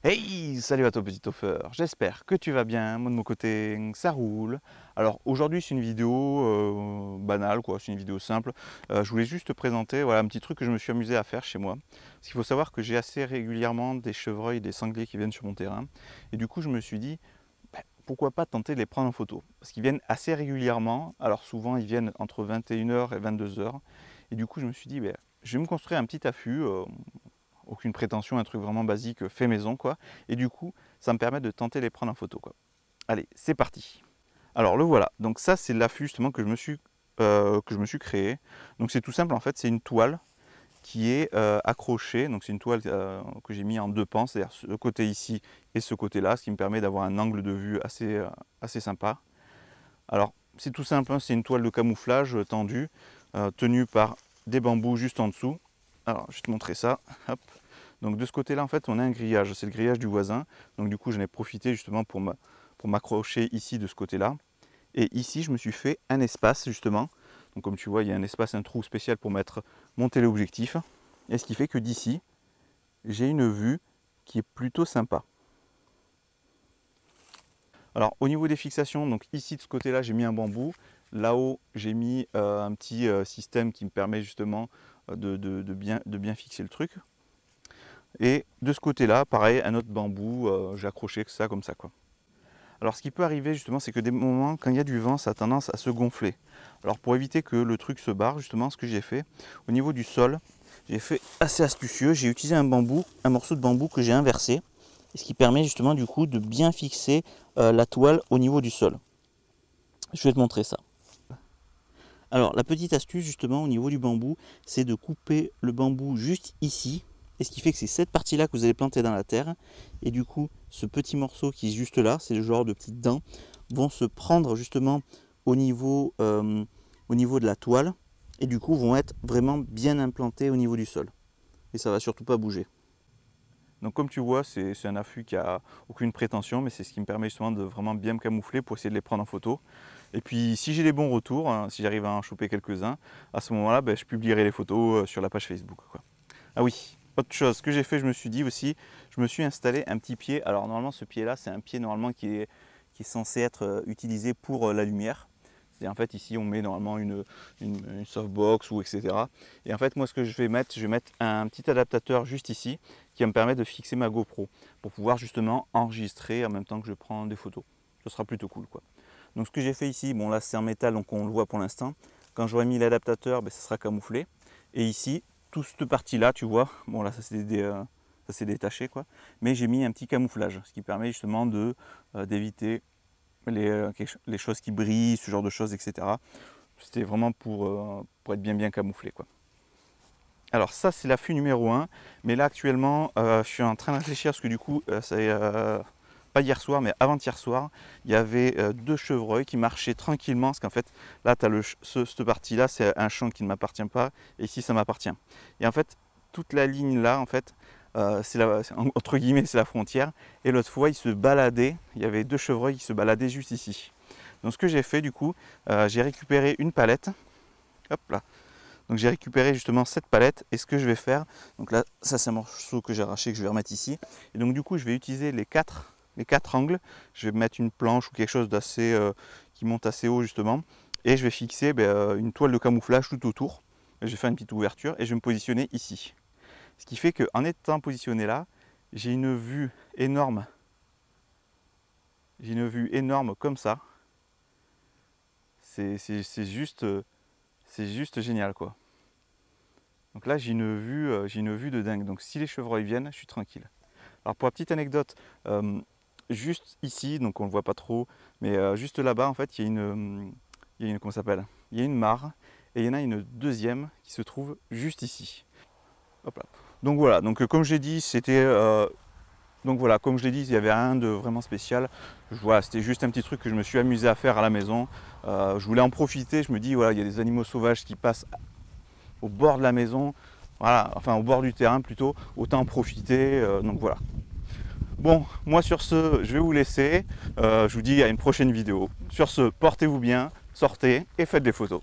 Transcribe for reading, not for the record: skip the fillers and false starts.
Hey, salut à toi petit toffeur, j'espère que tu vas bien, moi de mon côté ça roule. Alors aujourd'hui c'est une vidéo banale quoi, c'est une vidéo simple. Je voulais juste te présenter voilà, un petit truc que je me suis amusé à faire chez moi. Parce qu'il faut savoir que j'ai assez régulièrement des chevreuils, des sangliers qui viennent sur mon terrain. Et du coup je me suis dit, pourquoi pas tenter de les prendre en photo. Parce qu'ils viennent assez régulièrement, alors souvent ils viennent entre 21h et 22h. Et du coup je me suis dit, je vais me construire un petit affût. Aucune prétention, un truc vraiment basique, fait maison quoi. Et du coup, ça me permet de tenter de les prendre en photo quoi. Allez, c'est parti. Alors le voilà. Donc ça, c'est l'affût justement que je me suis créé. Donc c'est tout simple en fait, c'est une toile qui est accrochée. Donc c'est une toile que j'ai mis en deux pans, c'est-à-dire ce côté ici et ce côté-là, ce qui me permet d'avoir un angle de vue assez sympa. Alors c'est tout simple, hein, c'est une toile de camouflage tendue, tenue par des bambous juste en dessous. Alors je vais te montrer ça. Hop. Donc de ce côté-là, en fait, on a un grillage, c'est le grillage du voisin. Donc du coup, j'en ai profité justement pour m'accrocher ici de ce côté-là. Et ici, je me suis fait un espace justement. Donc comme tu vois, il y a un espace, un trou spécial pour mettre mon téléobjectif. Et ce qui fait que d'ici, j'ai une vue qui est plutôt sympa. Alors au niveau des fixations, donc ici de ce côté-là, j'ai mis un bambou. Là-haut, j'ai mis un petit système qui me permet justement de bien fixer le truc. Et de ce côté-là, pareil, un autre bambou, j'ai accroché que ça comme ça quoi. Alors ce qui peut arriver justement, c'est que des moments, quand il y a du vent, ça a tendance à se gonfler. Alors pour éviter que le truc se barre, justement, ce que j'ai fait, au niveau du sol, j'ai fait assez astucieux, j'ai utilisé un bambou, un morceau de bambou que j'ai inversé, ce qui permet justement du coup de bien fixer la toile au niveau du sol. Je vais te montrer ça. Alors la petite astuce justement au niveau du bambou, c'est de couper le bambou juste ici. Et ce qui fait que c'est cette partie-là que vous allez planter dans la terre. Et du coup, ce petit morceau qui est juste là, c'est le genre de petites dents, vont se prendre justement au niveau de la toile. Et du coup, vont être vraiment bien implantés au niveau du sol. Et ça ne va surtout pas bouger. Donc comme tu vois, c'est un affût qui n'a aucune prétention, mais c'est ce qui me permet justement de vraiment bien me camoufler pour essayer de les prendre en photo. Et puis si j'ai des bons retours, hein, si j'arrive à en choper quelques-uns, à ce moment-là, je publierai les photos sur la page Facebook, quoi. Ah oui, autre chose que j'ai fait, je me suis dit aussi, je me suis installé un petit pied. Alors normalement ce pied-là, c'est un pied normalement qui est censé être utilisé pour la lumière. Et en fait ici on met normalement une softbox ou etc. Et en fait moi ce que je vais mettre un petit adaptateur juste ici qui va me permettre de fixer ma GoPro pour pouvoir justement enregistrer en même temps que je prends des photos. Ce sera plutôt cool quoi. Donc ce que j'ai fait ici, bon là c'est en métal donc on le voit pour l'instant. Quand j'aurai mis l'adaptateur, ça sera camouflé. Et ici, toute cette partie là tu vois, bon là ça s'est détaché quoi. Mais j'ai mis un petit camouflage, ce qui permet justement d'éviter les choses qui brillent, ce genre de choses, etc. C'était vraiment pour être bien camouflé quoi. Alors ça c'est l'affût numéro 1, mais là actuellement je suis en train de réfléchir parce que du coup pas hier soir mais avant-hier soir, il y avait deux chevreuils qui marchaient tranquillement parce qu'en fait là tu as cette partie là, c'est un champ qui ne m'appartient pas et ici ça m'appartient. Et en fait toute la ligne là en fait entre guillemets c'est la frontière, et l'autre fois ils se baladaient, il y avait deux chevreuils qui se baladaient juste ici. Donc ce que j'ai fait du coup, j'ai récupéré une palette, hop là, donc j'ai récupéré justement cette palette, et ce que je vais faire, donc là ça c'est un morceau que j'ai arraché que je vais remettre ici, et donc du coup je vais utiliser les quatre angles, je vais mettre une planche ou quelque chose d'assez qui monte assez haut justement, et je vais fixer une toile de camouflage tout autour, je vais faire une petite ouverture et je vais me positionner ici. Ce qui fait qu'en étant positionné là, j'ai une vue énorme. J'ai une vue énorme comme ça. C'est juste génial quoi. Donc là j'ai une vue de dingue. Donc si les chevreuils viennent, je suis tranquille. Alors pour la petite anecdote, juste ici, donc on ne le voit pas trop, mais juste là-bas en fait il y a une comment ça s'appelle ? Il y a une mare et il y en a une deuxième qui se trouve juste ici. Hop là. Donc voilà, donc comme j'ai dit, comme je l'ai dit, il n'y avait rien de vraiment spécial. Voilà, c'était juste un petit truc que je me suis amusé à faire à la maison. Je voulais en profiter, je me dis, voilà, il y a des animaux sauvages qui passent au bord de la maison, voilà, enfin au bord du terrain plutôt, autant en profiter, donc voilà. Bon, moi sur ce, je vais vous laisser. Je vous dis à une prochaine vidéo. Sur ce, portez-vous bien, sortez et faites des photos.